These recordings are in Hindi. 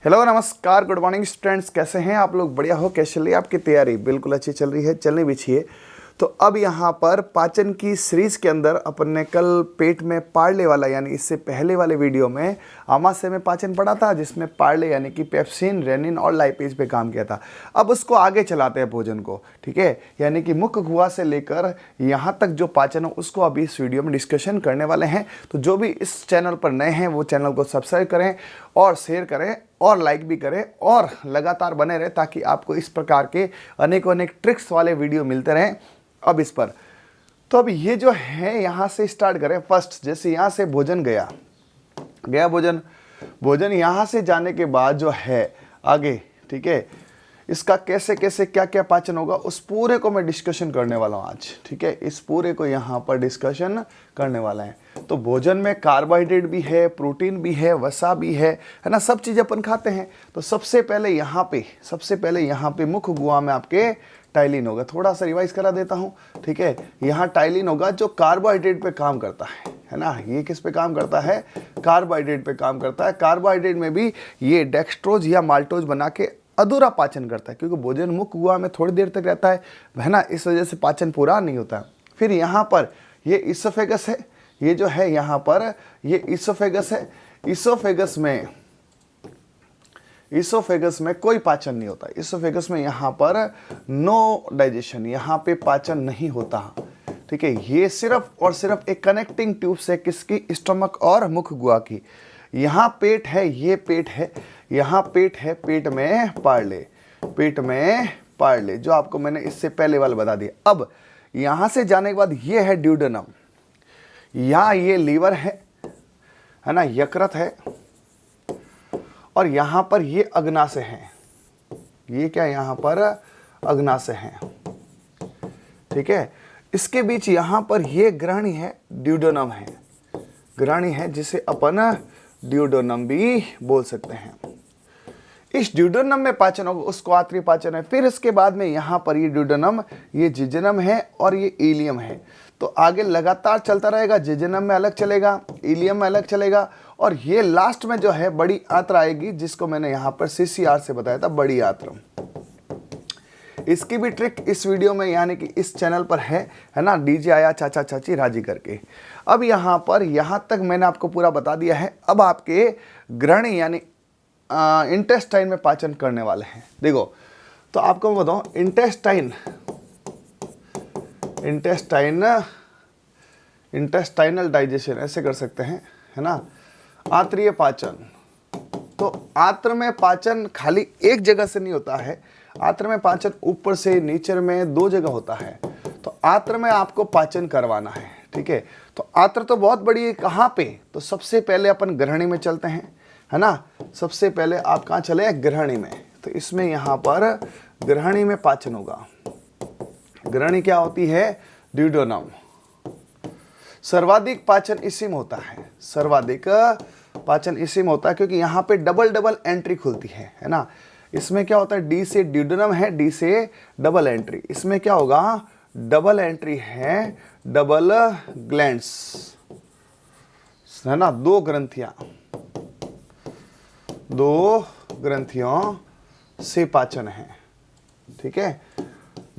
हेलो नमस्कार, गुड मॉर्निंग स्टूडेंट्स। कैसे हैं आप लोग? बढ़िया हो? कैसे चल रही है आपकी तैयारी? बिल्कुल अच्छी चल रही है, चलनी भी चाहिए। तो अब यहाँ पर पाचन की सीरीज के अंदर अपन ने कल पेट में पार्ले वाला यानी इससे पहले वाले वीडियो में आमाशय में पाचन पढ़ा था, जिसमें पार्ले यानी कि पेप्सिन, रेनिन और लाइपेज पे काम किया था। अब उसको आगे चलाते हैं भोजन को, ठीक है। यानी कि मुख्य गुहा से लेकर यहाँ तक जो पाचन हो उसको अभी इस वीडियो में डिस्कशन करने वाले हैं। तो जो भी इस चैनल पर नए हैं वो चैनल को सब्सक्राइब करें और शेयर करें और लाइक भी करें और लगातार बने रहे, ताकि आपको इस प्रकार के अनेकों अनेक ट्रिक्स वाले वीडियो मिलते रहें। अब इस पर तो अब ये जो है यहाँ से स्टार्ट करें। फर्स्ट जैसे यहाँ से भोजन गया भोजन यहाँ से जाने के बाद जो है आगे, ठीक है, इसका कैसे कैसे क्या क्या पाचन होगा उस पूरे को मैं डिस्कशन करने वाला हूँ आज, ठीक है। इस पूरे को यहाँ पर डिस्कशन करने वाला है। तो भोजन में कार्बोहाइड्रेट भी है, प्रोटीन भी है, वसा भी है ना, सब चीज़ अपन खाते हैं। तो सबसे पहले यहाँ पे मुख्य गुहा में आपके टाइलिन होगा। थोड़ा सा रिवाइज करा देता हूँ, ठीक है। यहाँ टाइलिन होगा जो कार्बोहाइड्रेट पे काम करता है ना। ये किस पे काम करता है? कार्बोहाइड्रेट पे काम करता है। कार्बोहाइड्रेट में भी ये डेक्सट्रोज या माल्टोज बना के अधूरा पाचन करता है, क्योंकि भोजन मुख्य गुहा में थोड़ी देर तक रहता है ना, इस वजह से पाचन पूरा नहीं होता। फिर यहाँ पर ये इसोफेगस है, ये जो है यहाँ पर ये इसोफेगस है। इसोफेगस में कोई पाचन नहीं होता। इसोफेगस में यहाँ पर नो डाइजेशन, यहाँ पे पाचन नहीं होता, ठीक है। ये सिर्फ और सिर्फ एक कनेक्टिंग ट्यूब्स है, किसकी? स्टमक और मुख्य गुहा की। यहाँ पेट है, ये पेट है, यहाँ पेट है, पेट में पार्ले जो आपको मैंने इससे पहले वाला बता दिया। अब यहाँ से जाने के बाद ये है ड्यूडेनम, यहाँ ये लीवर है ना, यकृत है, और यहाँ पर ये अग्नाशय है। ये क्या? यहाँ पर अग्नाशय है, ठीक है। इसके बीच यहाँ पर ये ग्रहणी है, ड्यूडेनम है, ग्रहणी है, जिसे अपन ड्यूडेनम भी बोल सकते हैं। इस ड्यूडेनम में पाचन होगा, उसको आंतरिक पाचन है। फिर इसके बाद में यहाँ पर ये ड्यूडेनम, ये जिजेनम है और ये इलियम है। तो आगे लगातार चलता रहेगा, जिजेनम में अलग चलेगा, इलियम में अलग चलेगा, और ये लास्ट में जो है बड़ी आंत्र आएगी, जिसको मैंने यहाँ पर CCR से बताया था, बड़ी आंत्र। इसकी भी ट्रिक इस वीडियो में यानी कि इस चैनल पर है ना, डीजे आया चाचा चाची राजी करके। अब यहाँ पर यहाँ तक मैंने आपको पूरा बता दिया है। अब आपके ग्रहणी यानी इंटेस्टाइन में पाचन करने वाले हैं। देखो, तो आपको मैं बताऊँ, इंटेस्टाइनल डाइजेशन ऐसे कर सकते हैं, है ना। आंत्रीय पाचन, तो आंत्र में पाचन खाली एक जगह से नहीं होता है। आंत्र में पाचन ऊपर से नीचे में दो जगह होता है। तो आंत्र में आपको पाचन करवाना है, ठीक है। तो आंत्र तो बहुत बड़ी है, कहाँ पे? तो सबसे पहले अपन ग्रहणी में चलते हैं, है ना। सबसे पहले आप कहाँ चले? ग्रहणी में। तो इसमें यहाँ पर ग्रहणी में पाचन होगा। ग्रहणी क्या होती है? ड्यूडेनम। सर्वाधिक पाचन इसी में होता है, सर्वाधिक पाचन इसी में होता है, क्योंकि यहाँ पे डबल एंट्री खुलती है ना। इसमें क्या होता है? डी से ड्यूडेनम है, डी से डबल एंट्री। इसमें क्या होगा? डबल एंट्री है, डबल ग्लैंड्स है ना, दो ग्रंथियों से पाचन है, ठीक है।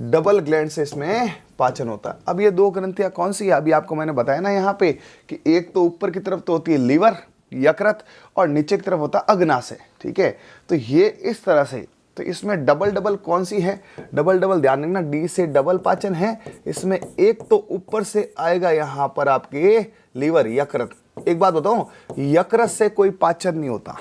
डबल ग्लैंड से इसमें पाचन होता है। अब ये दो ग्रंथियां कौन सी है? अभी आपको मैंने बताया ना यहाँ पे कि एक तो ऊपर की तरफ तो होती है लीवर, यकृत, और नीचे की तरफ होता है अग्नाशय, ठीक है। तो ये इस तरह से, तो इसमें डबल कौन सी है? डबल ध्यान रखना, डी से डबल पाचन है। इसमें एक तो ऊपर से आएगा यहाँ पर आपके लीवर, यकृत। एक बात बताऊं, यकृत से कोई पाचन नहीं होता।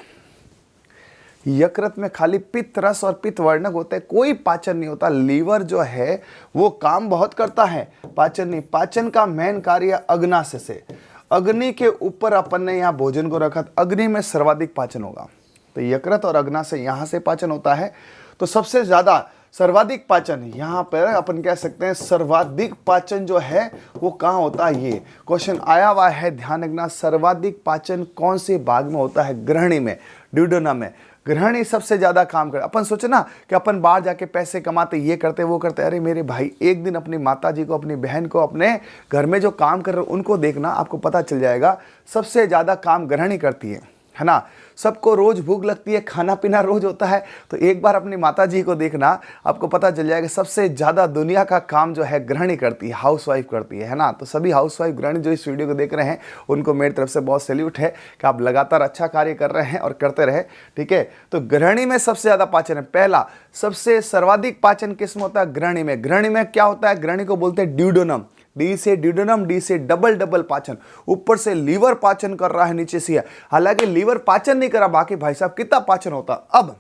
यकृत में खाली पित्त रस और पित्त वर्णक होते हैं, कोई पाचन नहीं होता। लीवर जो है वो काम बहुत करता है, पाचन नहीं। पाचन का मेन कार्य अग्नाशय से, अग्नि के ऊपर अपन ने यहाँ भोजन को रखा, अग्नि में सर्वाधिक पाचन होगा। तो यकृत और अग्नाशय यहाँ से पाचन होता है। तो सबसे ज्यादा सर्वाधिक पाचन यहाँ पर अपन कह सकते हैं, सर्वाधिक पाचन जो है वो कहाँ होता है? ये क्वेश्चन आया हुआ है, ध्यान रखना। सर्वाधिक पाचन कौन से भाग में होता है? ग्रहणी में, ड्यूडेनम में। ग्रहणी सबसे ज्यादा काम करे। अपन सोचे ना कि अपन बाहर जाके पैसे कमाते, ये करते वो करते। अरे मेरे भाई, एक दिन अपनी माता जी को, अपनी बहन को, अपने घर में जो काम कर रहे उनको देखना, आपको पता चल जाएगा सबसे ज्यादा काम ग्रहणी करती है है ना। सबको रोज भूख लगती है, खाना पीना रोज होता है। तो एक बार अपनी माता जी को देखना, आपको पता चल जाएगा सबसे ज़्यादा दुनिया का काम जो है गृहिणी करती है, हाउसवाइफ करती है ना। तो सभी हाउसवाइफ गृहिणी जो इस वीडियो को देख रहे हैं उनको मेरी तरफ से बहुत सैल्यूट है कि आप लगातार अच्छा कार्य कर रहे हैं और करते रहे, ठीक है। तो गृहिणी में सबसे ज़्यादा पाचन है। पहला सबसे सर्वाधिक पाचन किस्म होता है गृहिणी में। गृहिणी में क्या होता है, गृहिणी को बोलते हैं ड्यूडेनम। डी से ड्यूडेनम, डी से डबल डबल पाचन। ऊपर से लीवर पाचन कर रहा है, नीचे से है। हालांकि लीवर पाचन नहीं करा, बाकी भाई साहब कितना पाचन होता। अब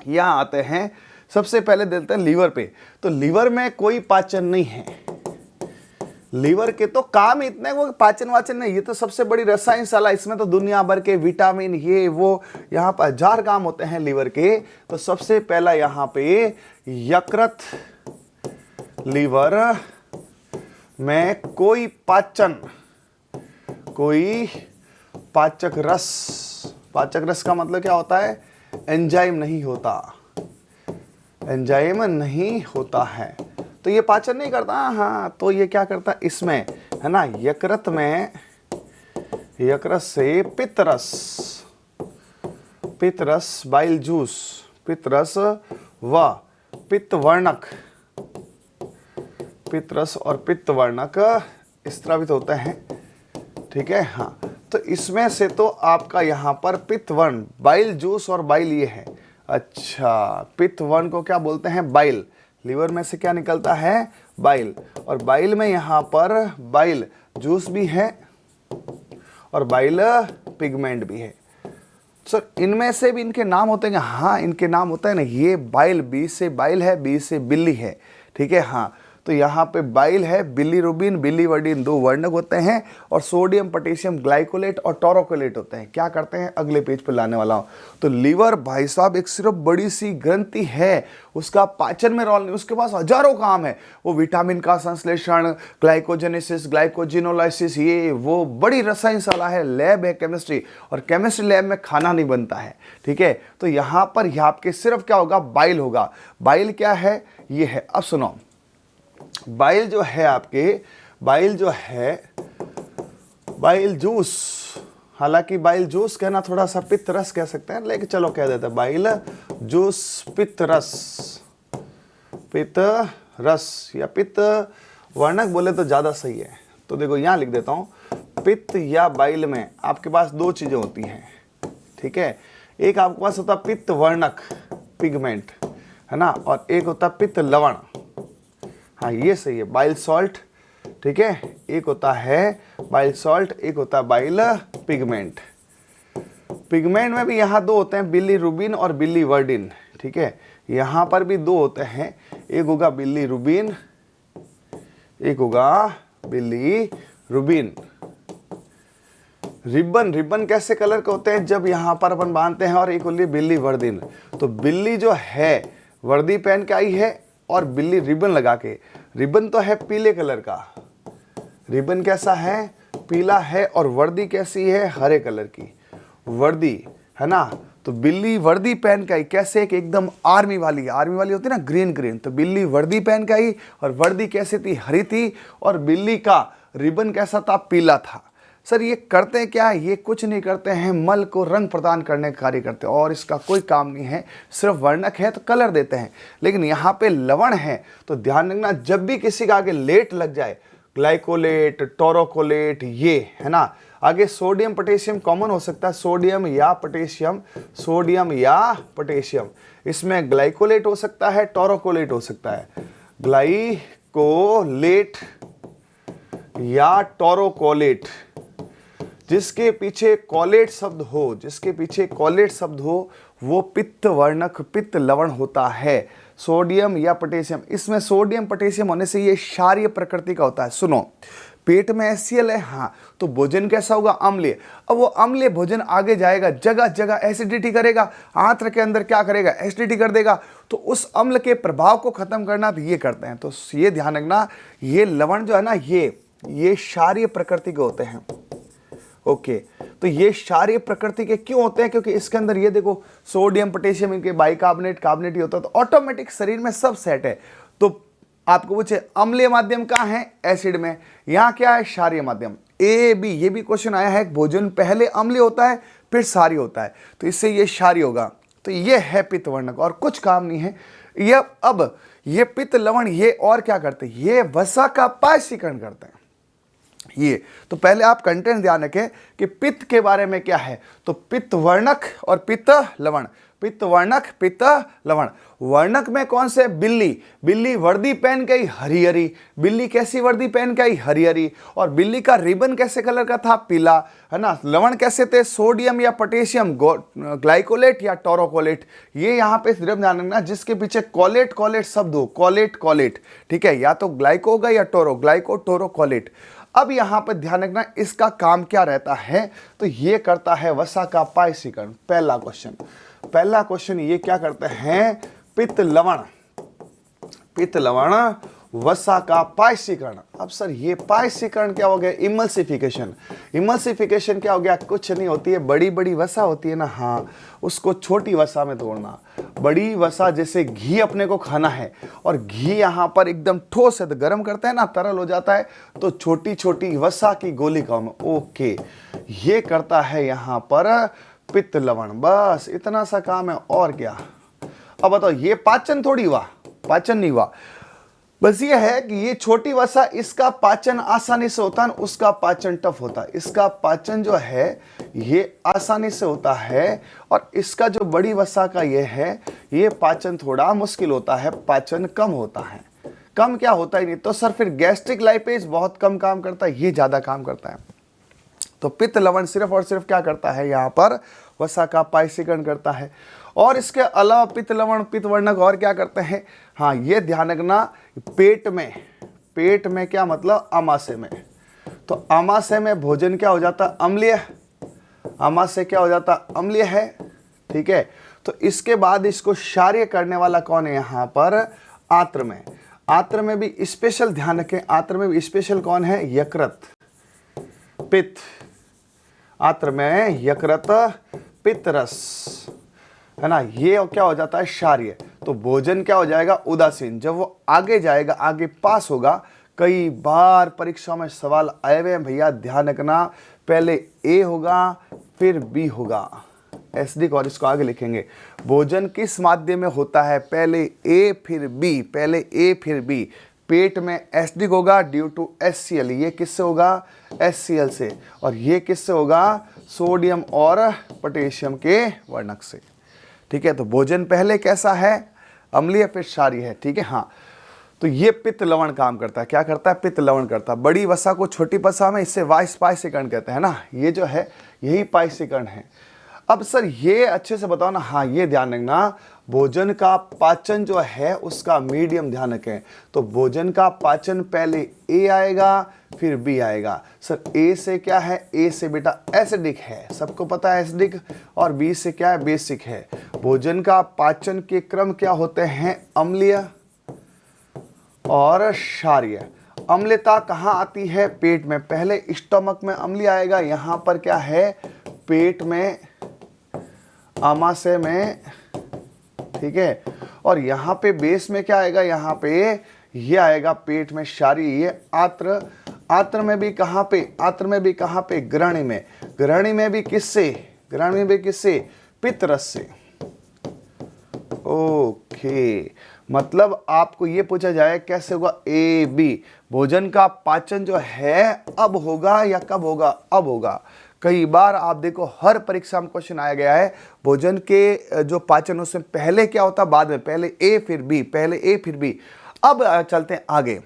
यहां आते हैं, सबसे पहले देते हैं लीवर पे। तो लीवर में कोई पाचन नहीं है। लीवर के तो काम इतने, वो पाचन वाचन नहीं। ये तो सबसे बड़ी रसायन शाला, इसमें तो दुनिया भर के विटामिन ये वो, यहाँ पर 1000 काम होते हैं लीवर के। तो सबसे पहला यहाँ पे यकृत, लीवर में कोई पाचन, कोई पाचक रस। पाचक रस का मतलब क्या होता है, एंजाइम नहीं होता, एंजाइम नहीं होता है। तो ये पाचन नहीं करता। हाँ, तो ये क्या करता है इसमें, है ना, यकृत में, यकृत से पित्तरस, पित्तरस बाइल जूस, पित्तरस व पित्तवर्णक, पित्तरस और पित्तवर्णक स्रावित होते हैं, ठीक है। हाँ, तो इसमें से तो आपका यहाँ पर पित्तवर्ण, बाइल जूस और बाइल ये है। अच्छा, पित्तवर्ण को क्या बोलते हैं, बाइल। लीवर में से क्या निकलता है, बाइल। और बाइल में यहाँ पर बाइल जूस भी है और बाइल पिगमेंट भी है। सर इनमें से भी इनके नाम होते हैं। हाँ, इनके नाम होते हैं ना। ये बाइल, बी से बाइल है, बी से बिल्ली है, ठीक है। हाँ, तो यहाँ पे बाइल है, बिलीरुबिन, बिलीवर्डिन 2 वर्णक होते हैं और सोडियम पोटेशियम ग्लाइकोलेट और टोरोकोलेट होते हैं। क्या करते हैं, अगले पेज पर लाने वाला हूँ। तो लीवर भाई साहब एक सिर्फ बड़ी सी ग्रंथि है, उसका पाचन में रोल नहीं, उसके पास हजारों काम है। वो विटामिन का संश्लेषण, ग्लाइकोजेनेसिस, ग्लाइकोजिनोलाइसिस, ये वो बड़ी रसायन शाला है, लैब है केमिस्ट्री, और केमिस्ट्री लैब में खाना नहीं बनता है, ठीक है। तो यहाँ पर यहाँ आपके सिर्फ क्या होगा, बाइल होगा। बाइल क्या है, ये है। अब सुनो, बाइल जो है आपके, बाइल जो है, बाइल जूस, हालांकि बाइल जूस कहना थोड़ा सा पित्त रस कह सकते हैं, लेकिन चलो कह देते हैं बाइल जूस, पित्त रस, पित्त रस या पित्त वर्णक बोले तो ज़्यादा सही है। तो देखो यहाँ लिख देता हूँ, पित्त या बाइल में आपके पास 2 चीज़ें होती हैं, ठीक है। एक आपके पास होता पित्त वर्णक, पिगमेंट, है ना, और एक होता पित्त लवण। हाँ, ये सही है, बाइल सॉल्ट, ठीक है। एक होता है बाइल सॉल्ट, एक होता है बाइल पिगमेंट। पिगमेंट में भी यहाँ 2 होते हैं, बिलीरुबिन और बिलीवर्डिन, ठीक है। यहाँ पर भी 2 होते हैं, एक होगा बिलीरुबिन, एक होगा बिलीरुबिन। रिबन, रिबन कैसे कलर के होते हैं, जब यहाँ पर अपन बांधते हैं, और एक होली बिलीवर्डिन। तो बिल्ली जो है वर्दी पहन के आई है और बिल्ली रिबन लगा के। रिबन तो है पीले कलर का, रिबन कैसा है, पीला है, और वर्दी कैसी है, हरे कलर की वर्दी, है ना। तो बिल्ली वर्दी पहन के आई, कैसे, एक एकदम आर्मी वाली, आर्मी वाली होती है ना, ग्रीन ग्रीन। तो बिल्ली वर्दी पहन के आई और वर्दी कैसी थी, हरी थी, और बिल्ली का रिबन कैसा था, पीला था। सर ये करते क्या है, ये कुछ नहीं करते हैं, मल को रंग प्रदान करने का कार्य करते हैं, और इसका कोई काम नहीं है, सिर्फ वर्णक है तो कलर देते हैं। लेकिन यहाँ पे लवण है, तो ध्यान रखना, जब भी किसी का आगे लेट लग जाए, ग्लाइकोलेट, टोरोकोलेट, ये है ना, आगे सोडियम पोटेशियम कॉमन हो सकता है, सोडियम या पोटेशियम, सोडियम या पोटेशियम। इसमें ग्लाइकोलेट हो सकता है, टोरोकोलेट हो सकता है, ग्लाइकोलेट या टोरोकोलेट। जिसके पीछे कॉलेट शब्द हो, जिसके पीछे कॉलेट शब्द हो, वो पित्त वर्णक, पित्त लवण होता है, सोडियम या पोटेशियम। इसमें सोडियम पोटेशियम होने से ये क्षारीय प्रकृति का होता है। सुनो, पेट में HCl है, हाँ, तो भोजन कैसा होगा, अम्लीय। अब वो अम्लीय भोजन आगे जाएगा, जगह जगह एसिडिटी करेगा, आंत्र के अंदर क्या करेगा, एसिडिटी कर देगा। तो उस अम्ल के प्रभाव को खत्म करना तो ये करते हैं। तो ये ध्यान रखना, ये लवण जो है ना, ये क्षारीय प्रकृति के होते हैं। ओके, तो ये क्षारीय प्रकृति के क्यों होते हैं, क्योंकि इसके अंदर ये देखो सोडियम पोटेशियम, इनके बाइकार्बोनेट, कार्बोनेट ही होता है, तो ऑटोमेटिक शरीर में सब सेट है। तो आपको पूछे अम्लीय माध्यम कहाँ है, एसिड में, यहाँ क्या है, क्षारीय माध्यम। A B ये भी क्वेश्चन आया है, भोजन पहले अम्लीय होता है फिर सारी होता है, तो इससे ये क्षारीय होगा। तो ये है पित्त वर्णक और कुछ काम नहीं है। ये अब ये पित्त लवण ये और क्या करते हैं, ये वसा का पायसीकरण करते हैं। ये तो पहले आप कंटेंट ध्यान रखें कि पित्त के बारे में क्या है। तो पित्त वर्णक और पित्त लवण, पित्त वर्णक पित्त लवण। वर्णक में कौन से, बिल्ली, बिल्ली वर्दी पहन के आई हरी हरी, बिल्ली कैसी वर्दी पहन के आई हरी हरी, और बिल्ली का रिबन कैसे कलर का था, पीला, है ना। लवण कैसे थे, सोडियम या पोटेशियम ग्लाइकोलेट या टोरोकोलेट। ये यहाँ पे सिर्फ ध्यान रखना जिसके पीछे कोलेट कोलेट शब्द हो, कोलेट कोलेट, ठीक है, या तो ग्लाइको होगा या टोरो, ग्लाइको टोरो कोलेट। अब यहां पर ध्यान रखना इसका काम क्या रहता है, तो ये करता है वसा का पायसीकरण। पहला क्वेश्चन ये क्या करते हैं, पित्त लवण, पित्त लवण वसा का पायसीकरण। अब सर ये पायसीकरण क्या हो गया, इमल्सिफिकेशन। इमल्सिफिकेशन क्या हो गया, कुछ नहीं होती है, बड़ी बड़ी वसा होती है ना, हाँ, उसको छोटी वसा में तोड़ना। बड़ी वसा जैसे घी अपने को खाना है और घी यहाँ पर एकदम ठोस है तो गर्म करते हैं ना, तरल हो जाता है, तो छोटी छोटी वसा की गोलिकाओं में, ओके, ये करता है यहाँ पर पित्त लवण। बस इतना सा काम है, और क्या। अब बताओ ये पाचन थोड़ी हुआ, पाचन नहीं हुआ, बस ये है कि ये छोटी वसा, इसका पाचन आसानी से होता है, उसका पाचन टफ होता है। इसका पाचन जो है ये आसानी से होता है, और इसका जो बड़ी वसा का ये है, ये पाचन थोड़ा मुश्किल होता है, पाचन कम होता है। कम क्या होता ही नहीं, तो सर फिर गैस्ट्रिक लाइपेज बहुत कम काम करता है, ये ज्यादा काम करता है। तो पित्त लवण सिर्फ और सिर्फ क्या करता है, यहाँ पर वसा का पायसीकरण करता है। और इसके अलावा पित्त लवण पित्त वर्णक और क्या करते हैं, हाँ ये ध्यान रखना, पेट में क्या मतलब, आमाशय में। तो आमाशय में भोजन क्या हो जाता, अम्लीय, आमाशय क्या हो जाता, अम्लीय है, ठीक है। तो इसके बाद इसको क्षारीय करने वाला कौन है, यहाँ पर आंत्र में। आंत्र में भी स्पेशल ध्यान रखें, आंत्र में भी स्पेशल कौन है, यकृत, पित्त। आंत्र में यकृत पित्त रस, है ना, ये क्या हो जाता है, क्षारीय। तो भोजन क्या हो जाएगा, उदासीन। जब वो आगे जाएगा, आगे पास होगा, कई बार परीक्षा में सवाल आए हुए हैं भैया, ध्यान रखना, पहले ए होगा फिर बी होगा, एसिडिक, और इसको आगे लिखेंगे। भोजन किस माध्यम में होता है, पहले ए फिर बी, पहले ए फिर बी। पेट में एसिडिक होगा ड्यू टू HCl, ये किससे होगा, HCl से, और ये किससे होगा, सोडियम और पोटेशियम के वर्णक से, ठीक है। तो भोजन पहले कैसा है, अम्लीय, फिर क्षारीय है, ठीक है, हाँ। तो ये पित्त लवण काम करता है, क्या करता है, पित्त लवण करता है। बड़ी वसा को छोटी वसा में, इससे पायसीकरण कहते हैं ना, ये जो है यही पायसीकरण है। अब सर ये अच्छे से बताओ ना, हाँ ये ध्यान रखना, भोजन का पाचन जो है उसका मीडियम ध्यान रखें। तो भोजन का पाचन पहले ए आएगा फिर बी आएगा। सर ए से क्या है, ए से बेटा एसिडिक है, सबको पता है एसिडिक, और बी से क्या है, बेसिक है। भोजन का पाचन के क्रम क्या होते हैं, अम्लीय और क्षारीय। अम्लता कहाँ आती है, पेट में, पहले स्टमक में अम्लीय आएगा, यहाँ पर क्या है, पेट में, आमाशय में, ठीक है, और यहाँ पे बेस में क्या आएगा, यहाँ पे ये आएगा पेट में क्षारीय, ये आंत्र। आंत्र में भी कहाँ पे, आंत्र में भी कहाँ पे, ग्रहणी में। ग्रहणी में भी किससे, ग्रहणी में भी किससे, पित्त रस से। ओके, मतलब आपको ये पूछा जाए कैसे होगा, ए बी। भोजन का पाचन जो है अब होगा या कब होगा, अब होगा। कई बार आप देखो हर परीक्षा में क्वेश्चन आया गया है, भोजन के जो पाचन उसमें पहले क्या होता, बाद में, पहले ए फिर बी, पहले ए फिर बी। अब चलते हैं आगे।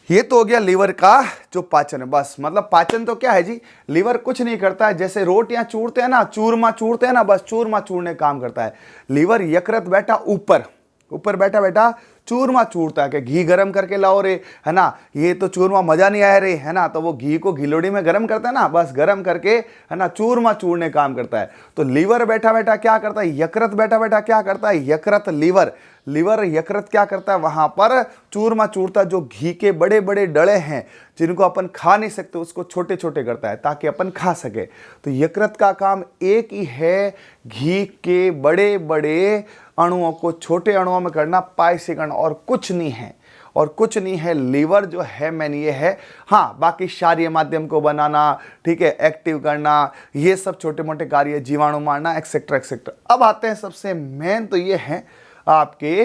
ये तो हो गया लीवर का जो पाचन है, बस मतलब पाचन तो क्या है जी, लीवर कुछ नहीं करता है, जैसे रोटियां चूरते हैं ना, चूरमा चूरते हैं ना, बस चूरमा चूरने काम करता है। लीवर यकृत बैठा ऊपर, ऊपर बैठा बैठा चूरमा चूरता है कि घी गरम करके लाओ रे, है ना, ये तो चूरमा मजा नहीं आया रे, है ना, तो वो घी को घिलोड़ी में गरम करता है ना, बस गरम करके, है ना, चूरमा चूरने काम करता है। तो लीवर बैठा बैठा क्या करता है, यकृत बैठा बैठा क्या करता है, यकृत लीवर, लीवर यकृत क्या करता है, वहां पर चूरमा चूरता, जो घी के बड़े बड़े डले हैं जिनको अपन खा नहीं सकते उसको छोटे छोटे करता है ताकि अपन खा सके। तो यकृत का काम एक ही है, घी के बड़े बड़े अणुओं को छोटे अणुओं में करना, पायसीकरण, और कुछ नहीं है। और कुछ नहीं है, लीवर जो है मेन ये है। हाँ, बाकी क्षारीय माध्यम को बनाना, ठीक है, एक्टिव करना, ये सब छोटे मोटे कार्य, जीवाणु मारना, एक्सेट्रा एक्सेट्रा। अब आते हैं सबसे मेन तो ये है आपके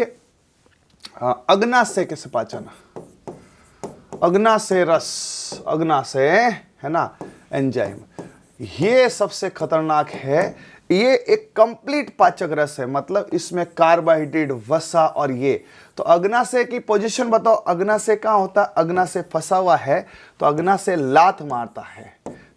अग्नाशय के पाचन, अग्नाशय रस, अग्नाशय है ना एंजाइम, ये सबसे खतरनाक है। ये एक कंप्लीट पाचक रस है, मतलब इसमें कार्बोहाइड्रेट, वसा और ये। तो अग्नाशय की पोजीशन बताओ, अग्नाशय कहाँ होता है? अग्नाशय फंसा हुआ है तो अग्नाशय लात मारता है।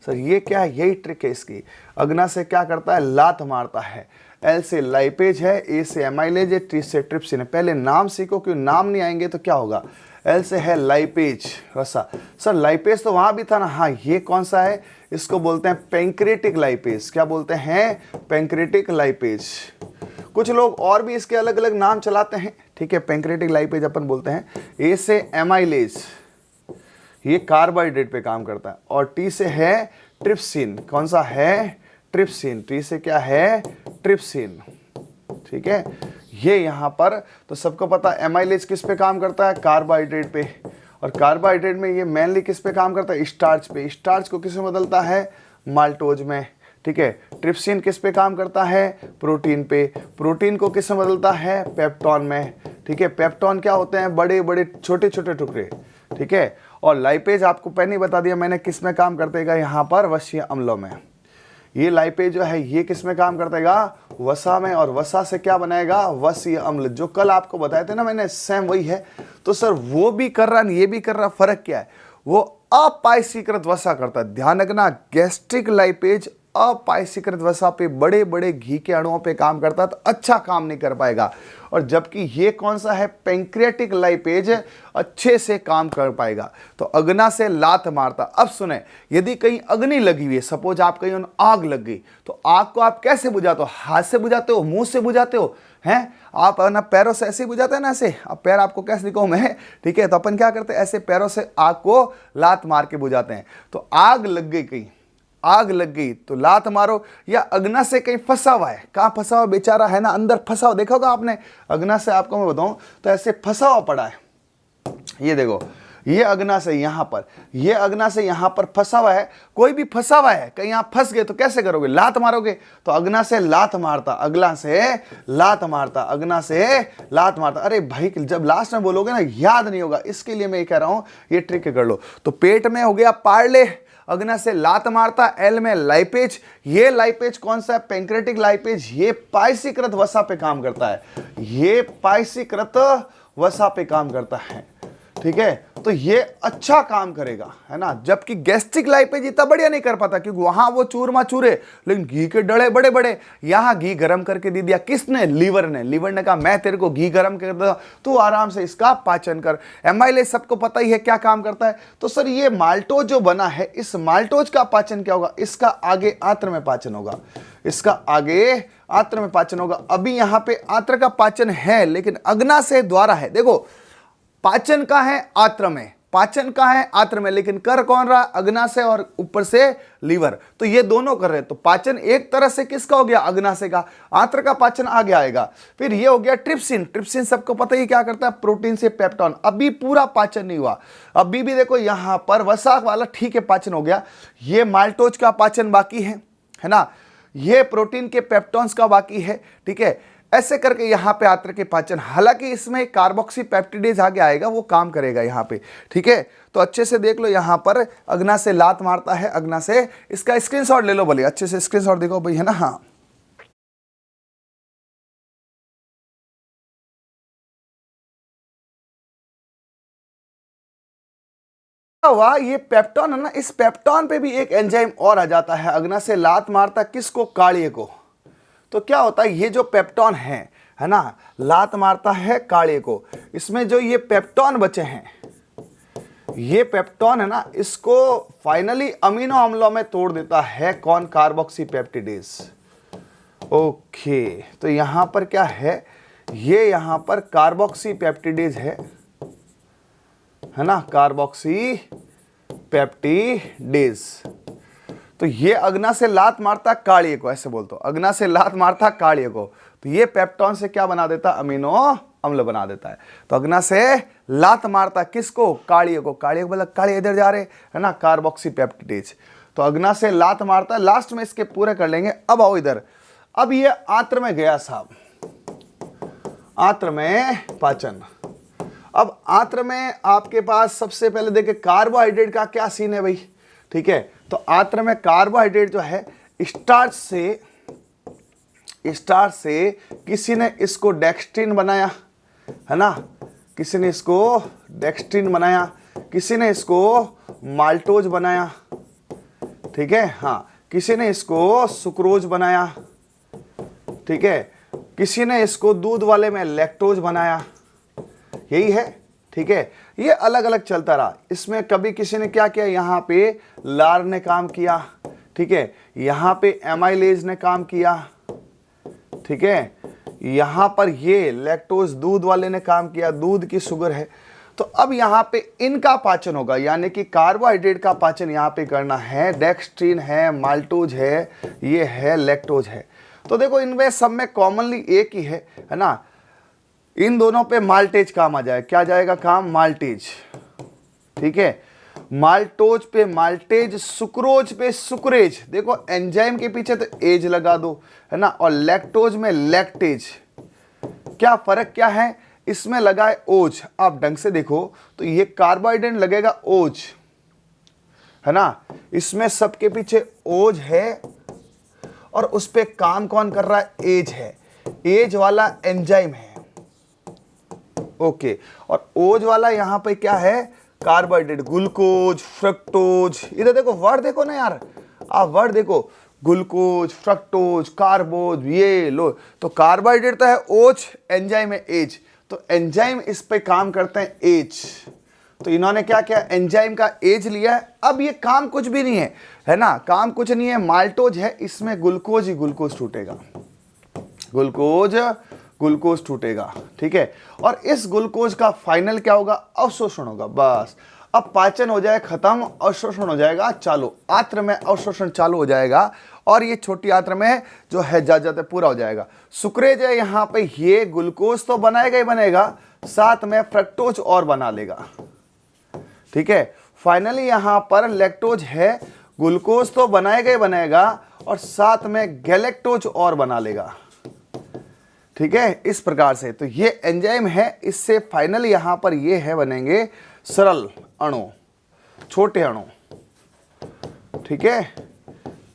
सर ये क्या है? यही ट्रिक है इसकी। अग्नाशय क्या करता है? लात मारता है। एल से लाइपेज है, ए से एमाइलेज है, टी से ट्रिप्सिन है। पहले नाम सीखो, क्योंकि नाम नहीं आएंगे तो क्या होगा। एल से है लाइपेज वसा। सर लाइपेज तो वहां भी था ना। हाँ, ये कौन सा है? इसको बोलते हैं पैंक्रेटिक लाइपेज। क्या बोलते हैं? Pancreatic lipase. कुछ लोग और भी इसके अलग अलग नाम चलाते हैं, ठीक है। पैंक्रेटिक लाइपेज अपन बोलते हैं। ए से एमाइलेज, ये कार्बोहाइड्रेट पे काम करता है। और टी से है ट्रिप्सिन। कौन सा है? ट्रिप्सिन। टी से क्या है? ट्रिप्सिन, ठीक है। ये यहां पर तो सबको पता है एमाइलेज किस पे काम करता है? कार्बोहाइड्रेट पे। और कार्बोहाइड्रेट में ये मेनली किस पे काम करता है? स्टार्च पे। स्टार्च को किस में बदलता है? माल्टोज में, ठीक है। ट्रिप्सिन किस पे काम करता है? प्रोटीन पे। प्रोटीन को किस में बदलता है? पेप्टॉन में, ठीक है। पेप्टॉन क्या होते हैं? बड़े बड़े छोटे छोटे टुकड़े, ठीक है। और लाइपेज आपको पहले ही बता दिया मैंने किस में काम करतेगा, यहाँ पर वसीय अम्लों में। ये लाइपेज जो है ये किस में काम करतेगा? वसा में। और वसा से क्या बनाएगा? वसीय अम्ल। जो कल आपको बताए थे ना मैंने, सेम वही है। तो सर वो भी कर रहा ये भी कर रहा, फर्क क्या है? वो अपायसीकृत वसा करता है। ध्यान रखना, गैस्ट्रिक लाइपेज अपायसीकृत वसा पे, बड़े बड़े घी के अणुओं पे काम करता है, तो अच्छा काम नहीं कर पाएगा। और जबकि ये कौन सा है? पैंक्रियाटिक लाइपेज, अच्छे से काम कर पाएगा। तो अग्ना से लात मारता। अब सुने, यदि कहीं अग्नि लगी हुई है, सपोज आप कहीं आग लग गई, तो आग को आप कैसे बुझाते हो? हाथ से बुझाते हो? मुंह से बुझाते हो? हैं आप ना पैरों से ऐसे बुझाते हैं ना, ऐसे। अब पैर आपको कैसे दिखाऊं मैं, ठीक है। तो अपन क्या करते हैं? ऐसे पैरों से आग को लात मार के बुझाते हैं। तो आग लग गई, कहीं आग लग गई तो लात मारो। या अग्ना से कहीं फंसा हुआ है, कहाँ फंसा हुआ बेचारा है ना, अंदर फंसा हुआ, देखा होगा आपने। अग्ना से आपको मैं बताऊं तो ऐसे फंसा हुआ पड़ा है, ये देखो, ये अग्ना से यहाँ पर, ये अग्ना से यहाँ पर फंसा हुआ है। कोई भी फंसा हुआ है, कहीं आप फंस गए तो कैसे करोगे? लात मारोगे। तो अग्ना से लात मारता, अगला से लात मारता, अग्ना से लात मारता। अरे भाई, जब लास्ट में बोलोगे ना याद नहीं होगा, इसके लिए मैं ये कह रहा हूं ये ट्रिक कर लो। तो पेट में हो गया पार्ले, अग्ना से लात मारता। एल में लाइपेज। ये लाइपेज कौन सा है? Pancreatic lipase. ये पायसीकृत वसा पे काम करता है, ये पायसीकृत वसा पे काम करता है, ठीक है। तो ये अच्छा काम करेगा, है ना। जबकि गैस्ट्रिक लाइपेज इतना बढ़िया नहीं कर पाता, क्योंकि वहां वो चूरमा चूरे, लेकिन घी के डले बड़े बड़े। यहां घी गरम करके दे दिया, किसने? लीवर ने। लीवर ने कहा मैं तेरे को घी गरम कर दूं, तू आराम से इसका पाचन कर। एमाइलेज सबको पता ही है क्या काम करता है। तो सर ये माल्टोज जो बना है, इस माल्टोज का पाचन क्या होगा? इसका आगे आंत्र में पाचन होगा, इसका आगे आंत्र में पाचन होगा। अभी यहां पे आंत्र का पाचन है, लेकिन अग्नाशय द्वारा है। देखो, पाचन का है आंत्र में, पाचन का है आंत्र में, लेकिन कर कौन रहा? अग्नाशय और ऊपर से लीवर। तो ये दोनों कर रहे हैं। तो पाचन एक तरह से किसका हो गया? अग्नाशय का। आंत्र का पाचन आगे आएगा। फिर ये हो गया ट्रिप्सिन। ट्रिप्सिन सबको पता ही क्या करता है? प्रोटीन से पेप्टॉन। अभी पूरा पाचन नहीं हुआ, अभी भी देखो यहां पर वसा वाला ठीक है पाचन हो गया। ये माल्टोज का पाचन बाकी है ना। ये प्रोटीन के पेप्टॉन्स का बाकी है, ठीक है। ऐसे करके यहां पे आंत्र के पाचन, हालांकि इसमें कार्बोक्सी पेप्टिडेज आगे आएगा, वो काम करेगा यहां पे, ठीक है। तो अच्छे से देख लो, यहां पर अग्ना से लात मारता है, अग्ना से। इसका स्क्रीनशॉट ले लो, बोलिए अच्छे से स्क्रीनशॉट देखो भाई, है ना। हाँ, हुआ ये पेप्टॉन है ना, इस पेप्टॉन पे भी एक एंजाइम और आ जाता है। अग्ना से लात मारता किसको? कालिए को। तो क्या होता है, ये जो पेप्टॉन है ना, लात मारता है कालिए को। इसमें जो ये पेप्टॉन बचे हैं, ये पेप्टॉन है ना, इसको फाइनली अमीनो अम्लों में तोड़ देता है। कौन? Carboxy peptidase. ओके, तो यहां पर क्या है? ये यहां पर कार्बोक्सी पेप्टिडेज है ना, कार्बोक्सी पेप्टिडेज। तो ये अग्ना से लात मारता कालिए को, ऐसे बोलते हो, अग्ना से लात मारता कालिए को। तो ये पेप्टॉन से क्या बना देता? अमीनो अम्ल बना देता है। तो अग्नाशय लात मारता किसको? काड़िए को। काड़िए बोला काड़िए इधर जा रहे है ना, कार्बोक्सीपेप्टिडेज। तो अग्नाशय लात मारता है। लास्ट में इसके पूरे कर लेंगे। अब आओ इधर, अब ये आंत्र में गया साहब, आंत्र में पाचन। अब आंत्र में आपके पास सबसे पहले देखिए कार्बोहाइड्रेट का क्या सीन है भाई, ठीक है। तो आंत्र में कार्बोहाइड्रेट जो है स्टार्च से किसी ने इसको डेक्स्ट्रिन बनाया है ना, किसी ने इसको डेक्स्ट्रिन बनाया, किसी ने इसको माल्टोज बनाया, ठीक है, हाँ, किसी ने इसको सुक्रोज बनाया, ठीक है, किसी ने इसको दूध वाले में लैक्टोज बनाया, यही है, ठीक है। ये अलग अलग चलता रहा। इसमें कभी किसी ने क्या किया, यहाँ पे लार ने काम किया, ठीक है, यहाँ पे एमाइलेज ने काम किया, ठीक है, यहाँ पर ये लैक्टोज दूध वाले ने काम किया, दूध की शुगर है। तो अब यहाँ पे इनका पाचन होगा, यानी कि कार्बोहाइड्रेट का पाचन यहाँ पे करना है। डेक्स्ट्रिन है, माल्टोज है, ये है लैक्टोज है। तो देखो इनमें सब में कॉमनली एक ही है ना, इन दोनों पे माल्टेज काम आ जाए। क्या जाएगा काम? माल्टेज, ठीक है, माल्टोज पे माल्टेज, सुक्रोज पे सुक्रेज। देखो एंजाइम के पीछे तो एज लगा दो है ना, और लैक्टोज में लैक्टेज। क्या फर्क क्या है? इसमें लगा है ओज। आप ढंग से देखो तो ये कार्बोहाइड्रेट लगेगा ओज है ना, इसमें सबके पीछे ओज है, और उस पे काम कौन कर रहा है? एज है, एज वाला एंजाइम है, ओके। और ओज वाला यहां पे क्या है? Carbohydrate, glucose, fructose. इधर देखो वर्ड देखो ना यार, आप वर्ड देखो, ग्लूकोज, फ्रक्टोज, कार्बोज, ये लो। तो कार्बोहाइड्रेट तो है ओज, एंजाइम है एज। तो एंजाइम इस पे काम करते हैं एज। तो इन्होंने क्या किया? एंजाइम का एज लिया है। अब ये काम कुछ भी नहीं है ना, काम कुछ नहीं है, माल्टोज है, इसमें ग्लूकोज ही ग्लूकोज टूटेगा, ग्लूकोज टूटेगा, ठीक है। और इस ग्लूकोज का फाइनल क्या होगा? अवशोषण होगा, बस। अब पाचन हो जाए खत्म, अवशोषण हो जाएगा चालू। आंत्र में अवशोषण चालू हो जाएगा, और ये छोटी आंत्र में जो है जाते पूरा हो जाएगा। सुक्रेज है यहाँ पे, ये ग्लूकोज तो बनाएगा ही बनेगा, साथ में फ्रक्टोज और बना लेगा, ठीक है। फाइनली यहाँ पर लैक्टोज है, ग्लूकोज तो बनाएगा ही बनाएगा, और साथ में गैलेक्टोज और बना लेगा, ठीक है, इस प्रकार से। तो ये एंजाइम है, इससे फाइनली यहां पर ये है बनेंगे सरल अणु, छोटे अणु, ठीक है।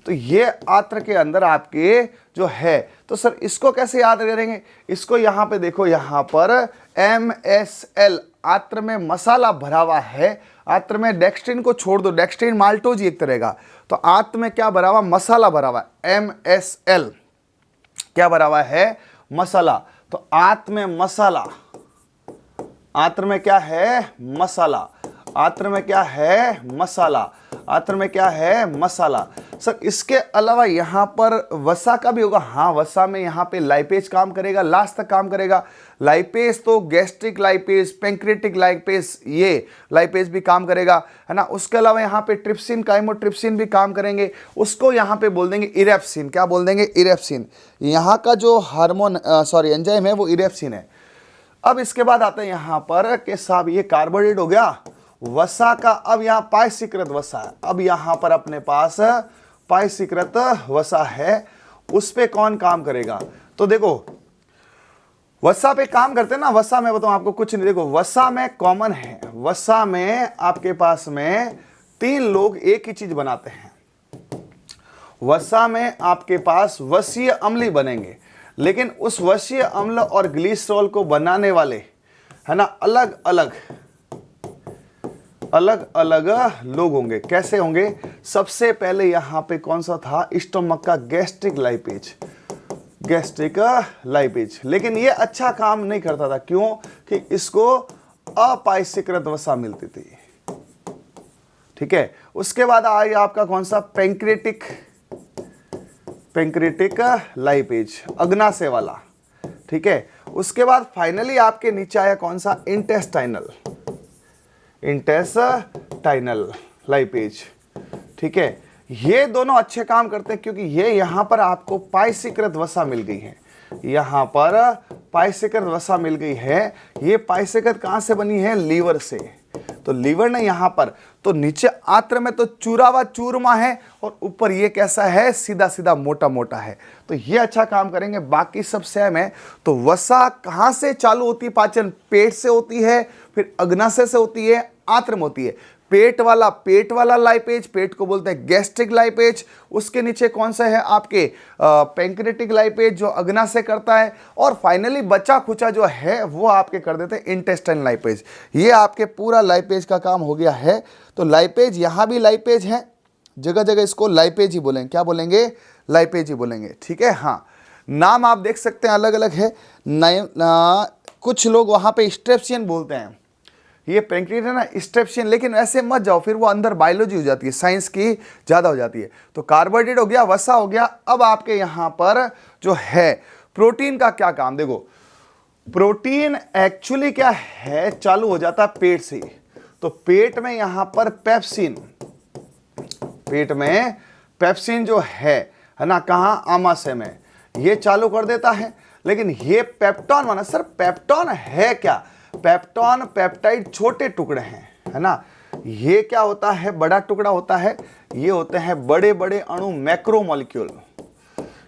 तो ये आंत्र के अंदर आपके जो है, तो सर इसको कैसे याद करेंगे? इसको यहां पे देखो, यहां पर MSL, आंत्र में मसाला भरा हुआ है। आंत्र में डेक्स्ट्रिन को छोड़ दो, डेक्स्ट्रिन माल्टोज एक तरह का। तो आंत्र में क्या भरा हुआ? मसाला भरा हुआ है। MSL क्या भरा हुआ है? मसाला। तो आंत्र में मसाला, आंत्र में क्या है? मसाला। आंत्र में क्या है? मसाला। आंत्र में क्या है? मसाला। सर इसके अलावा यहां पर वसा का भी होगा। हाँ, वसा में यहां पे लाइपेज काम करेगा, लास्ट तक काम करेगा। लाइपेज तो गैस्ट्रिक लाइपेज, पैंक्रेटिक लाइपेज, ये लाइपेज भी काम करेगा है ना। उसके अलावा यहाँ पे ट्रिप्सिन, काइमोट्रिप्सिन भी काम करेंगे। उसको यहाँ पे बोल देंगे इरेप्सिन। क्या बोल देंगे? इरेप्सिन। यहाँ का जो हार्मोन एंजाइम है वो इरेप्सिन है। अब इसके बाद आता है यहाँ पर कि साहब ये कार्बोहाइड्रेट हो गया, वसा का। अब यहाँ पायसीकृत वसा है। अब यहाँ पर अपने पास पायसीकृत वसा है, उस पे कौन काम करेगा? तो देखो वसा पे काम करते हैं ना, वसा में बताऊं आपको कुछ नहीं। देखो वसा में कॉमन है, वसा में आपके पास में 3 लोग एक ही चीज बनाते हैं। वसा में आपके पास वसीय अम्ल ही बनेंगे, लेकिन उस वसीय अम्ल और ग्लिसरॉल को बनाने वाले है ना अलग अलग लोग होंगे। कैसे होंगे? सबसे पहले यहां पे कौन सा था? स्टोमक का गैस्ट्रिक लाइपेज। लेकिन ये अच्छा काम नहीं करता था। क्यों? कि इसको अपायसीकृत वसा मिलती थी, ठीक है। उसके बाद आए आपका कौन सा? पैंक्रेटिक लाइपेज, अग्नाशय वाला, ठीक है। उसके बाद फाइनली आपके नीचे आया कौन सा? इंटेस्टाइनल लाइपेज, ठीक है। ये दोनों अच्छे काम करते हैं, क्योंकि ये यहां पर आपको पायसीकृत वसा मिल गई है। यहाँ पर पाइसेकत वसा मिल गई है। ये पाइसेकत कहाँ से बनी है? लीवर से। तो लीवर ने यहाँ पर, तो नीचे आंत्र में तो चूरावा चूरमा है और ऊपर ये कैसा है? सीधा सीधा मोटा मोटा है। तो ये अच्छा काम करेंगे, बाकी सब सेम है। तो वसा कहाँ से चालू होती है पाचन? पेट से होती है, फिर अग्नाशय से होती है, आंत्र में होती है। पेट वाला लाइपेज, पेट को बोलते हैं गैस्ट्रिक लाइपेज। उसके नीचे कौन सा है? आपके पैंक्रेटिक लाइपेज जो अग्नाशय करता है। और फाइनली बचा खुचा जो है वो आपके कर देते हैं इंटेस्टाइन लाइपेज। ये आपके पूरा लाइपेज का काम हो गया है। तो लाइपेज, यहाँ भी लाइपेज है, जगह जगह इसको लाइपेज ही बोलेंगे। क्या बोलेंगे? लाइपेज ही बोलेंगे। ठीक है। हाँ, नाम आप देख सकते हैं अलग अलग है। कुछ लोग वहाँ पे स्ट्रेप्सियन बोलते हैं। ये पैंक्रियास है ना, स्ट्रेप्सियन। लेकिन ऐसे मत जाओ, फिर वो अंदर बायोलॉजी हो जाती है, साइंस की ज़्यादा हो जाती है। तो कार्बोहाइड्रेट हो गया, वसा हो गया। अब आपके यहाँ पर जो है प्रोटीन का क्या काम? देखो, प्रोटीन एक्चुअली क्या है? चालू हो जाता है पेट से। तो पेट में यहाँ पर पेप्सिन, पेट में पेप्सिन जो है ना, कहाँ? आमाशय में। ये चालू कर देता है। लेकिन ये पेप्टॉन माना, सर पेप्टॉन है क्या? पेप्टॉन पेप्टाइड छोटे टुकड़े हैं, है ना। ये क्या होता है? बड़ा टुकड़ा होता है। ये होते हैं बड़े बड़े अणु, मैक्रो मॉलिक्यूल।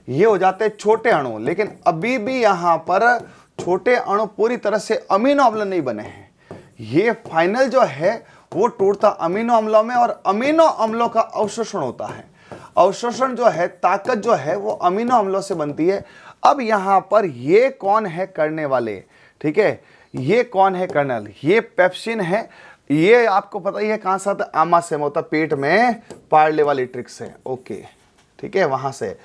ये हो जाते हैं छोटे अणु। लेकिन अभी भी यहां पर छोटे अणु पूरी तरह से अमीनो अम्ल नहीं बने हैं। ये फाइनल जो है वो टूटता अमीनो अम्लों में, और अमीनो अम्लों का अवशोषण होता है। अवशोषण जो है, ताकत जो है, वो अमीनो अम्लों से बनती है। अब यहां पर ये कौन है करने वाले? ठीक है, ये कौन है कर्नल? ये पेप्सिन है। ये आपको पता ही है कहां से आता है? आमाशय में होता, पेट में पार्ले वाली ट्रिक्स है। ओके, ठीक है, वहां से।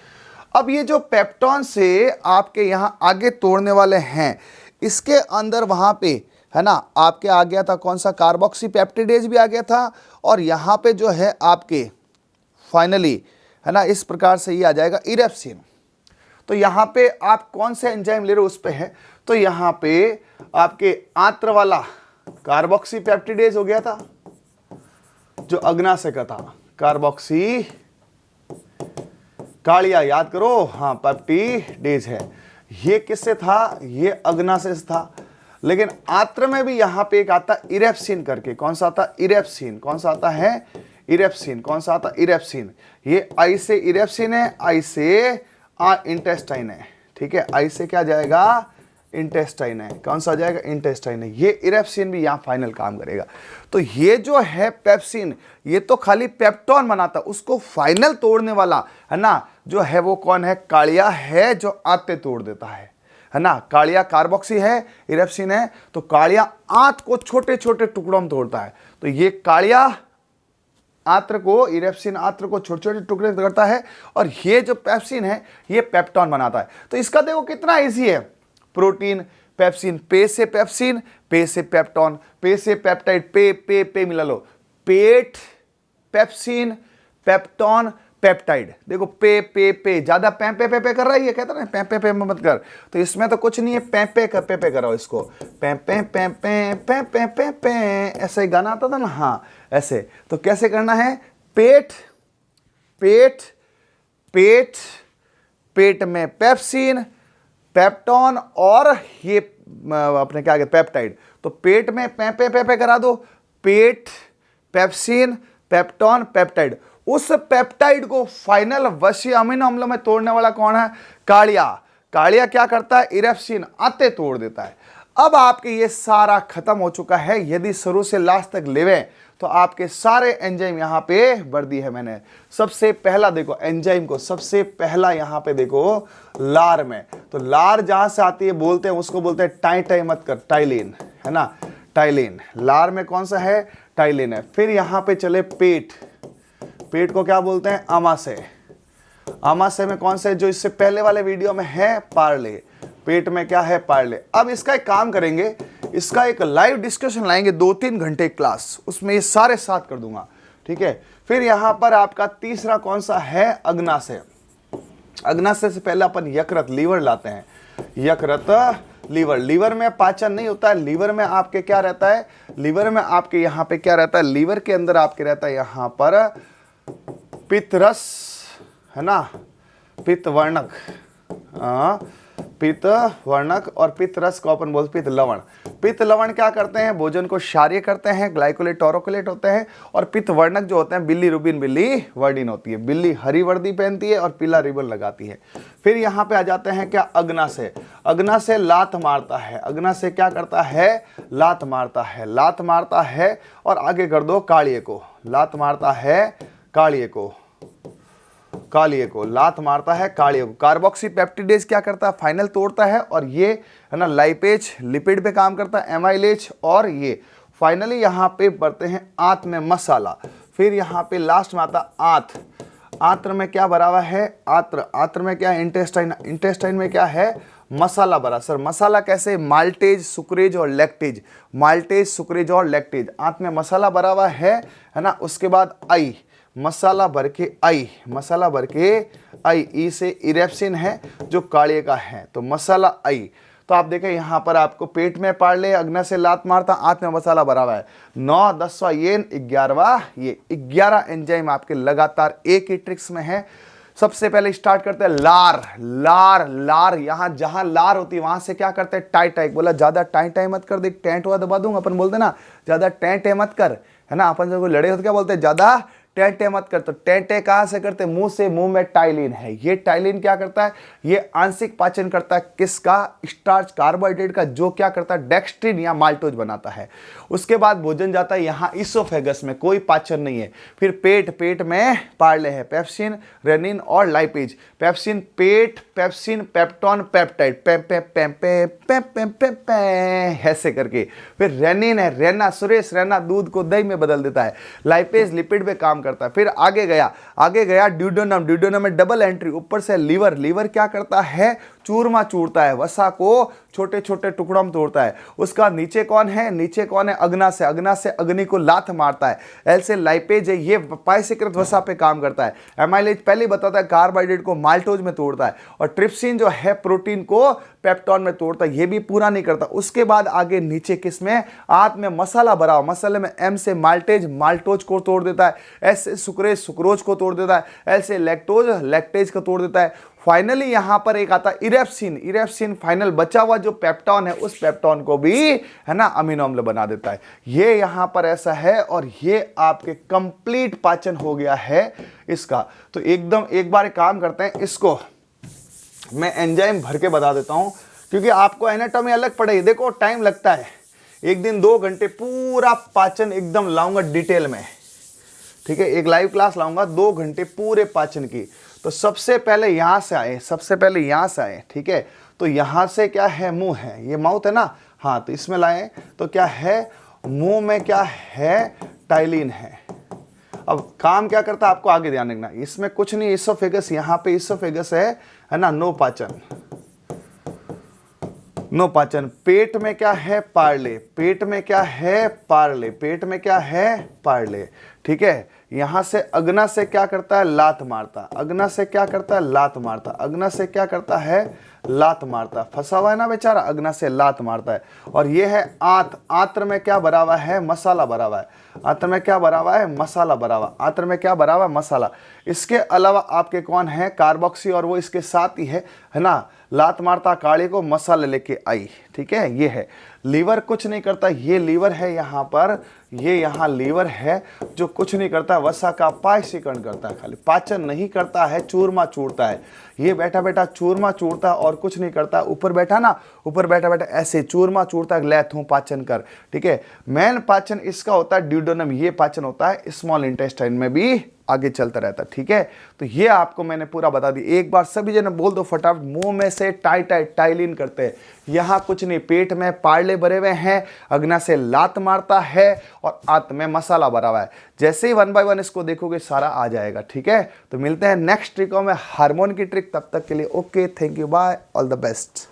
अब ये जो पेप्टॉन से आपके यहां आगे तोड़ने वाले हैं, इसके अंदर वहां पे है ना आपके आ गया था कौन सा? कार्बोक्सी पेप्टिडेज भी आ गया था। और यहां पे जो है आपके फाइनली है ना, इस प्रकार से ये आ जाएगा इरेप्सिन। तो यहाँ पे आप कौन से एंजाइम ले रहे हो उस पे है। तो यहाँ पे आपके आंत्र वाला कार्बोक्सी पेप्टिडेज हो गया था, जो अग्नाशय का था। कार्बोक्सी कालिया, याद करो, हाँ, पेप्टिडेज है। ये किससे था? ये अग्नाशय से था। लेकिन आंत्र में भी यहाँ पे एक आता इरेप्सिन करके। कौन सा आता? इरेप्सिन। कौन सा आता है? इरेप्सिन। कौन सा आता? इरेप्सिन। ये आई से इरेप्सिन है, आई से इंटेस्टाइन है। ठीक है, आई से क्या जाएगा? इंटेस्टाइन है। कौन सा आ जाएगा? इंटेस्टाइन है। ये इरेप्सिन भी यहाँ फाइनल काम करेगा। तो ये जो है पेप्सिन, ये तो खाली पेप्टॉन बनाता, उसको फाइनल तोड़ने वाला है ना जो है वो कौन है? कालिया है, जो आंत तोड़ देता है ना। कालिया कार्बोक्सी है, इरेप्सिन है। तो कालिया आंत को छोटे छोटे टुकड़ों में तोड़ता है। तो ये कालिया आंत्र को, इरेप्सिन आंत्र को छोटे छोटे टुकड़े करता है। और ये जो पेप्सिन है, ये पेप्टॉन बनाता है। तो इसका देखो कितना इजी है। प्रोटीन, पेप्सिन, पे से पेप्सिन, पे से पेप्टॉन, पे से पेप्टाइड, पे मिला लो। पेट, पेप्सिन, पेप्टॉन, पेप्टाइड। देखो पे ज्यादा पे कर रहा है, ये कहता है ना पे मत कर। तो इसमें तो कुछ नहीं है, पे कराओ इसको। पे ऐसा ही गाना आता था ना, हाँ ऐसे। तो कैसे करना है? पेट पेट पेट पेट में पेप्सिन, पेप्टॉन और ये अपने क्या कहते पेप्टाइड। तो पेट में पे करा दो। पेट, पेप्सिन, पेप्टॉन, पेप्टाइड। उस पेप्टाइड को फाइनल वशीय अमीनो अम्लों में तोड़ने वाला कौन है? कालिया। कालिया क्या करता है? इरेप्सिन आते तोड़ देता है। अब आपके ये सारा खत्म हो चुका है। यदि शुरू से लास्ट तक लेवें तो आपके सारे एंजाइम यहाँ पे भर दी है मैंने। सबसे पहला देखो एंजाइम को, सबसे पहला यहाँ पे देखो लार में। तो लार जहां से आती है बोलते हैं उसको बोलते हैं टाई मत कर, टाइलिन, है ना, टाइलिन। लार में कौन सा है? टाइलिन है। फिर यहाँ पे चले पेट। पेट को क्या बोलते हैं? आमाशय। आमाशय में कौन सा है? जो इससे पहले वाले वीडियो में है, पार्ले। पेट में क्या है? पार्ले। अब इसका एक काम करेंगे, इसका एक लाइव डिस्कशन लाएंगे 2-3 घंटे क्लास, उसमें ये सारे साथ कर दूंगा। ठीक है। फिर यहां पर आपका तीसरा कौन सा है? अग्नाशय। अग्नाशय से पहले अपन यकृत, लीवर लाते हैं। यकृत, लीवर। लीवर में पाचन नहीं होता है। लीवर में आपके क्या रहता है? लीवर में आपके यहाँ पे क्या रहता है? लीवर के अंदर आपके रहता है यहाँ पर पित्त रस, है ना, पित्त वर्णक, पित्त वर्णक और पित्त रस को अपन बोलते पित्त लवण। पित्त लवण क्या करते हैं, भोजन को क्षारीय करते हैं, ग्लाइकोलेट टोरोकोलेट होते हैं। और पित्त वर्णक जो होते हैं, बिल्ली रुबिन बिल्ली वर्डिन होती है। बिल्ली हरी वर्दी पहनती है और पीला रिबन लगाती है। फिर यहाँ पे आ जाते हैं क्या, अग्ना से। अग्ना से लात मारता है। अग्ना से क्या करता है, लात मारता है। लात मारता है और आगे कर दो कालिए को। लात मारता है कालिए को। कालिए को लात मारता है कालिए को। कार्बोक्सी पेप्टिडेज क्या करता है, फाइनल तोड़ता है। और ये है ना लाइपेज लिपिड पे काम करता है, एमाइलेज। और ये फाइनली यहाँ पे बढ़ते हैं आंत में मसाला। फिर यहाँ पे लास्ट में आता आंत। आंत्र में क्या भरा हुआ है, आंत्र। आंत्र में क्या है, इंटेस्टाइन। इंटेस्टाइन में क्या है, मसाला भरा। सर मसाला कैसे, माल्टेज सुक्रेज और लैक्टेज। माल्टेज सुक्रेज और लैक्टेज, आंत में मसाला भरा हुआ है ना। उसके बाद आई, मसाला भर के आई। मसाला भर के आई, ई से इरेप्सिन है जो कालिए का है, तो मसाला आई। तो आप देखें यहाँ पर आपको पेट में पार्ले, अग्ना से लात मारता, आंत में मसाला भरा हुआ है। 9, 10वां ये, 11वां ये। 11 एंजाइम आपके लगातार एक ही ट्रिक्स में है। सबसे पहले स्टार्ट करते हैं लार। लार लार, यहाँ जहां लार होती है वहां से क्या करते हैं, टाई टाई। बोला ज्यादा टाई टाई मत कर, देख टेंट हुआ दबा दूंगा। अपन बोलते ना ज्यादा टेंट मत कर, है ना। अपन जब कोई लड़े होते क्या बोलते हैं, ज्यादा टेंटे मत कर। तो टेंटे कहां से करते, मुंह से। मुंह में टाइलिन है। ये टाइलिन क्या करता है, ये आंशिक पाचन करता है किसका, स्टार्च कार्बोहाइड्रेट का, जो क्या करता है, डेक्स्ट्रिन या माल्टोज बनाता है। उसके बाद भोजन जाता है यहाँ इसोफेगस में, कोई पाचन नहीं है। फिर पेट, पेट में पार्ले है, पेप्सिन, रेनिन और लाइपेज। पेप्सिन पेट, पेप्सिन पेप्टोन पेप्टाइड, पे पे पे पे पे पे पे पे ऐसे करके। फिर रेनिन है, रेना, सुरेश रैना दूध को दही में बदल देता है। लाइपेज लिपिड पे काम करता है। फिर आगे गया ड्यूडेनम। ड्यूडेनम में डबल एंट्री, ऊपर से लीवर। लीवर क्या करता है, चूरमा चूरता है, वसा को छोटे छोटे टुकड़ों में तोड़ता है। उसका नीचे कौन है, नीचे कौन है, अग्ना से। अग्ना से अग्नि को लात मारता है। एल से लाइपेज है, ये पाइसेकृत वसा पे काम करता है। एमाइलेज पहले बताता है कार्बोहाइड्रेट को माल्टोज में तोड़ता है। और ट्रिप्सिन जो है प्रोटीन को पेप्टोन में तोड़ता है, ये भी पूरा नहीं करता। उसके बाद आगे नीचे किसमें, आंत में मसाला भरा हुआ। मसाले में एम से माल्टेज, माल्टोज को तोड़ देता है। एस से सुक्रेज, सुक्रोज को तोड़ देता है। एल से लैक्टोज, लैक्टेज को तोड़ देता है। फाइनली यहां पर एक आता है इरेप्सिन। इरेप्सिन फाइनल बचा हुआ जो पेप्टोन है, उस पेप्टोन को भी है ना अमीनो अम्ल बना देता है। ये यहां पर ऐसा है। और ये आपके कंप्लीट पाचन हो गया है इसका। तो एकदम एक बार काम करते हैं, इसको मैं एंजाइम भर के बता देता हूं, क्योंकि आपको एनाटॉमी अलग पड़ेगी। देखो टाइम लगता है, एक दिन 2 घंटे पूरा पाचन एकदम लाऊंगा डिटेल में, ठीक है। एक लाइव क्लास लाऊंगा 2 घंटे पूरे पाचन की। तो सबसे पहले यहां से आए, सबसे पहले यहां से आए, ठीक है। तो यहां से क्या है, मुंह है, ये माउथ है ना, हाँ। तो इसमें लाए तो क्या है, मुंह में क्या है, टाइलिन है। अब काम क्या करता है आपको आगे ध्यान रखना, इसमें कुछ नहीं, इसोफेगस, यहाँ पे इसोफेगस है ना, नो पाचन, नो पाचन। पेट में क्या है, पार्ले। पेट में क्या है, पार्ले। पेट में क्या है, पार्ले, ठीक है। यहां से अग्ना से क्या करता है, लात मारता। अग्ना से क्या करता है, लात मारता। अग्ना से क्या करता है, लात मारता। फंसा हुआ है ना बेचारा, अग्ना से लात मारता है। और ये है आंत। आंत्र में क्या भरा हुआ है, मसाला भरा हुआ है। आंत्र में क्या भरा हुआ है, मसाला भरा हुआ। आंत्र में क्या भरा हुआ है, मसाला। इसके अलावा आपके कौन है, कार्बोक्सी, और वो इसके साथ ही है ना। लात मारता काली को, मसाला लेके आई, ठीक है। ये है लीवर, कुछ नहीं करता। ये लीवर है यहाँ पर, ये यहाँ लीवर है जो कुछ नहीं करता, वसा का पाचीकरण करता है, खाली पाचन नहीं करता है, चूरमा चूरता है। ये बैठा बैठा चूरमा चूरता और कुछ नहीं करता। ऊपर बैठा ना, ऊपर बैठा बैठा ऐसे चूरमा चूरता, लेथू पाचन कर, ठीक है। मेन पाचन इसका होता है ड्यूडेनम, ये पाचन होता है स्मॉल इंटेस्टाइन में भी आगे चलता रहता है, ठीक है। तो ये आपको मैंने पूरा बता दी। एक बार सभी जने बोल दो फटाफट, मुंह में से टाइलिन करते हैं। यहाँ कुछ नहीं, पेट में पार्ले भरे हुए हैं, अग्ना से लात मारता है और आंत में मसाला भरा हुआ है। जैसे ही 1 बाय 1 इसको देखोगे सारा आ जाएगा, ठीक है। तो मिलते हैं नेक्स्ट ट्रिकों में, हार्मोन की ट्रिक। तब तक के लिए okay, thank you, bye, all the best.